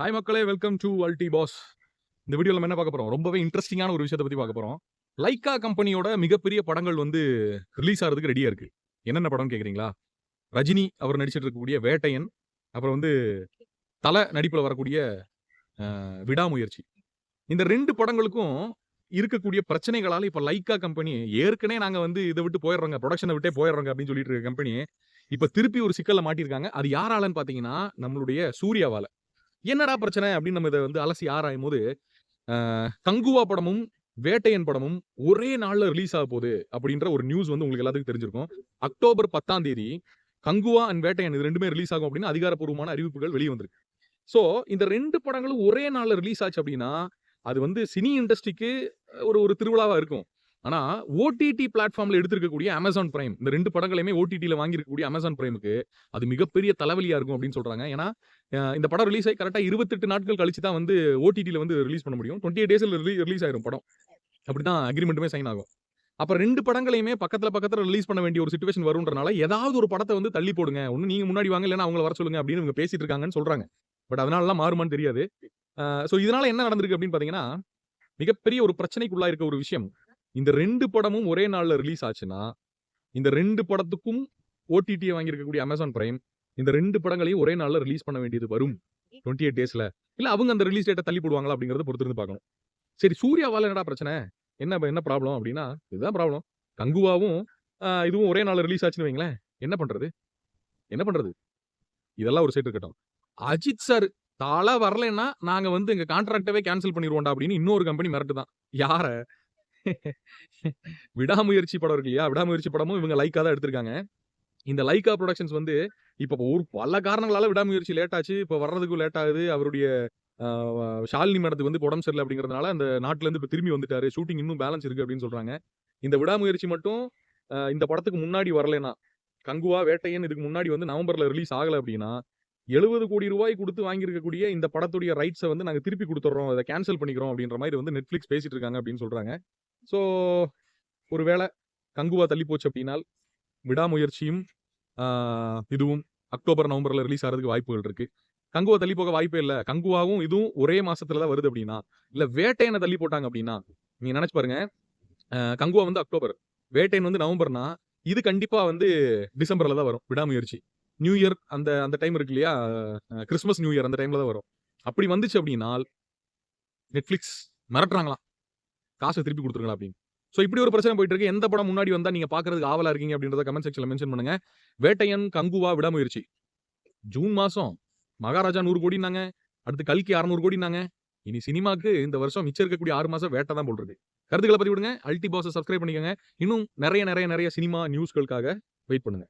Hi மக்களே, welcome to அல்டி pass. இந்த வீடியோல நம்ம என்ன பார்க்க போறோம்? ரொம்பவே இன்ட்ரெஸ்டிங்கான ஒரு விஷயத்தை பத்தி பார்க்க போறோம். லைக்கா கம்பெனியோட மிகப்பெரிய படங்கள் வந்து ரிலீஸ் ஆகிறதுக்கு ரெடியா இருக்கு. என்னென்ன படம்னு கேக்குறீங்களா? ரஜினி அவர் நடிச்சிட்டு இருக்கக்கூடிய வேட்டையன், அப்புறம் வந்து தல நடிப்புல வரக்கூடிய விடாமுயற்சி. இந்த 2 படங்களுக்கும் இருக்கக்கூடிய பிரச்சனைகளால இப்ப லைக்கா கம்பெனி ஏற்கனவே நாங்க வந்து இத விட்டு போயிடுறோங்க, புரொடக்ஷன விட்டே போயிடுறோங்க அப்படின்னு சொல்லிட்டு இருக்க கம்பெனி இப்ப திருப்பி ஒரு சிக்கல்ல மாட்டியிருக்காங்க. அது யாராலன்னு பார்த்தீங்கன்னா, நம்மளுடைய சூர்யாவால. என்னடா பிரச்சனை அப்படின்னு நம்ம இத வந்து அலசி ஆராயும்போது, கங்குவா படமும், வேட்டையன் படமும் ஒரே நாள்ல ரிலீஸ் ஆகப்போகுது அப்படின்ற ஒரு நியூஸ் வந்து உங்களுக்கு எல்லாத்துக்கும் தெரிஞ்சிருக்கும். அக்டோபர் 10ஆம் தேதி கங்குவா அண்ட் வேட்டையன் இது 2மே ரிலீஸ் ஆகும் அப்படின்னு அதிகாரப்பூர்வமான அறிவிப்புகள் வெளிய வந்திருக்கு. சோ, இந்த 2 படங்களும் ஒரே நாள்ல ரிலீஸ் ஆச்சு அப்படின்னா, அது வந்து சினி இண்டஸ்ட்ரிக்கு ஒரு ஒரு திருவிழாவா இருக்கும். ஆனா, ஓடிடி பிளாட்ஃபார்ம்ல எடுத்திருக்கக்கூடிய Amazon Prime இந்த 2 படங்களையுமே ஓடிடில வாங்கியிருக்கக்கூடிய Amazon Primeக்கு அது மிகப்பெரிய தலைவலியா இருக்கும் அப்படின்னு சொல்றாங்க. ஏன்னா, இந்த படம் ரிலீஸ் ஆகி கரெக்ட்டா 28 நாட்கள் கழிச்சு தான் வந்து ஓடிடில வந்து ரிலீஸ் பண்ண முடியும். 28 டேஸ்ல ரிலீஸ் ஆயிரும் படம். அப்படிதான் அக்ரீமென்ட்டுமே சைன் ஆகும். அப்ப 2 படங்களையுமே பக்கத்துல ரிலீஸ் பண்ண வேண்டிய ஒரு சிச்சுவேஷன் வரும்ன்றனால, ஏதாவது ஒரு படத்த வந்து தள்ளி போடுங்க. ஒண்ணு நீங்க முன்னாடி வாங்க, இல்லன்னா அவங்கள வர சொல்லுங்க அப்படின்னு இவங்க பேசிட்டு இருக்காங்கன்னு சொல்றாங்க. பட் அதனாலலாம் மாறுமான்னு தெரியாது. சோ இதனால என்ன நடந்திருக்கு அப்படின்னு பார்த்தீங்கன்னா, மிகப்பெரிய ஒரு பிரச்சனைக்குள்ளாயிருக்க ஒரு விஷயம். இந்த 2 படமும் ஒரே நாள்ல ரிலீஸ் ஆச்சுன்னா, இந்த 2 படத்துக்கும் ஓடிடிய வாங்கியிருக்கக்கூடிய Amazon Prime, இந்த 2 படங்களையும் ஒரே நாள்ல ரிலீஸ் பண்ண வேண்டியது வரும். 28 டேஸ்ல. இல்ல அவங்க அந்த ரிலீஸ் டேட்ட தள்ளி போடுவாங்களா அப்படிங்கிறத பொறுத்திருந்து பார்க்கணும். சரி சூர்யாவால என்னடா பிரச்சனை? என்ன ப்ராப்ளம் அப்படின்னா, இதுதான் ப்ராப்ளம். கங்குவாவும் இதுவும் ஒரே நாள்ல ரிலீஸ் ஆச்சுன்னு வைங்களேன். என்ன பண்றது? என்ன பண்றது? இதெல்லாம் ஒரு சைடு இருக்கட்டும். அஜித் சார் தல வரலைன்னா, நாங்க வந்து எங்க கான்ட்ராக்ட்டவே கேன்சல் பண்ணிருவோம்டா அப்படின்னு இன்னொரு கம்பெனி மிரட்டுதாம். யார? விடாமுயற்சி படம் இருக்கு இல்லையா? விடாமுயற்சி படமும் இவங்க லைக்கா தான் எடுத்திருக்காங்க. இந்த லைக்கா புரொடக்ஷன்ஸ் வந்து இப்ப ஒரு பல காரணங்களால விடாமுயற்சி லேட் ஆச்சு. இப்ப வர்றதுக்கும் லேட் ஆகுது. அவருடைய அ ஷாலினி மேடத்துக்கு வந்து உடம்பு சரியில்ல அப்படிங்கிறதுனால அந்த நாட்டுல இருந்து இப்ப திரும்பி வந்துட்டாரு. ஷூட்டிங் இன்னும் பேலன்ஸ் இருக்கு அப்படின்னு சொல்றாங்க. இந்த விடாமுயற்சி மட்டும் இந்த படத்துக்கு முன்னாடி வரலைன்னா, கங்குவா, வேட்டையன் இதுக்கு முன்னாடி வந்து நவம்பர்ல ரிலீஸ் ஆகல அப்படின்னா, ரூ. 70 கோடி குடுத்து வாங்கியிருக்கக்கூடிய இந்த படத்துடைய ரைட்ஸ வந்து நாங்க திருப்பி குடுத்துர்றோம். அத கேன்சல் பண்ணிக்கிறோம் அப்படின்ற மாரி வந்து Netflix பேசிட்டு இருக்காங்க அப்படின்னு சொல்றாங்க. ஸோ ஒரு வேள கங்குவா தள்ளி போச்சு அப்படின்னால், விடாமுயற்சியும் ஆ இதுவும் அக்டோபர், நவம்பர்ல ரிலீஸ் ஆறதுக்கு வாய்ப்புகள் இருக்கு. கங்குவா தள்ளி போக வாய்ப்பே இல்ல. கங்குவாவும் இதுவும் ஒரே மாசத்துல தான் வருது அப்படின்னா, இல்ல வேட்டையன தள்ளி போட்டாங்க அப்படின்னா, நீங்க நெனச்சு பாருங்க. கங்குவா வந்து அக்டோபர், வேட்டையன் வந்து நவம்பர்னா, இது கண்டிப்பா வந்து டிசம்பர்ல தான் வரும். விடாமுயற்சி. நியூ இயர் அந்த அந்த டைம் இருக்கு இல்லையா? கிறிஸ்துமஸ், நியூ இயர் அந்த டைம்ல தான் வரும். அப்படி வந்துச்சு அப்படின்னால், Netflix மிரட்டுறாங்களாம். காச திருப்பி குடுத்துருங்களா அப்படின்னு. சோ இப்படி ஒரு பிரச்சனை போயிட்டு இருக்கு. எந்த படம் முன்னாடி வந்தா நீங்க பார்க்கறதுக்கு ஆவலா இருக்கீங்க அப்படின்றத கமெண்ட் செக்ஷன்ல மென்ஷன் பண்ணுங்க. வேட்டையன், கங்குவா, விடாமுயற்சி. ஜூன் மாசம் மகாராஜா 100 கோடின்னாங்க. அடுத்து கல்கி 600 கோடின்னாங்க. இனி சினிமாக்கு இந்த வருஷம் மிச்சம் இருக்கக்கூடிய 6 மாசம் வேட்ட தான் போல் இருக்கு. கருத்துக்கள பதிவிடுங்க. அல்டி பாஸ சப்ஸ்கிரைப் பண்ணிக்கங்க. இன்னும் நெறைய சினிமா நியூஸ்களுக்காக வெயிட் பண்ணுங்க.